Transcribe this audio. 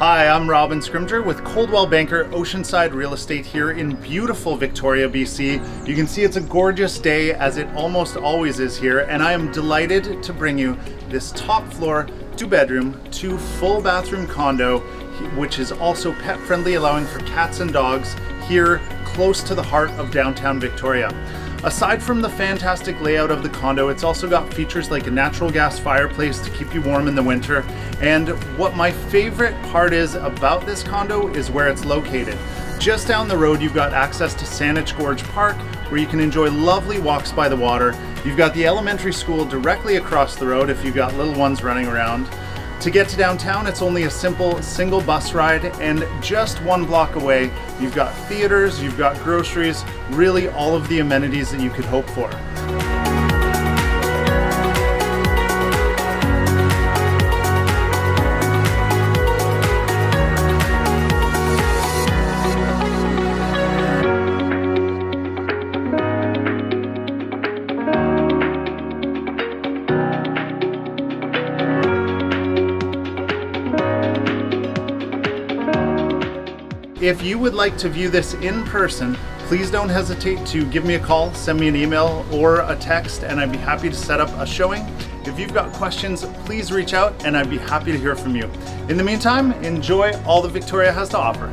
Hi, I'm Robin Scrimger with Coldwell Banker Oceanside Real Estate here in beautiful Victoria, BC. You can see it's a gorgeous day, as it almost always is here, and I am delighted to bring you this top floor, 2-bedroom, 2 full bathroom condo, which is also pet friendly, allowing for cats and dogs here close to the heart of downtown Victoria. Aside from the fantastic layout of the condo, it's also got features like a natural gas fireplace to keep you warm in the winter. And what my favorite part is about this condo is where it's located. Just down the road, you've got access to Saanich Gorge Park, where you can enjoy lovely walks by the water. You've got the elementary school directly across the road if you've got little ones running around. To get to downtown, it's only a simple single bus ride, and just 1 block away, you've got theaters, you've got groceries, really all of the amenities that you could hope for. If you would like to view this in person, please don't hesitate to give me a call, send me an email or a text, and I'd be happy to set up a showing. If you've got questions, please reach out and I'd be happy to hear from you. In the meantime, enjoy all that Victoria has to offer.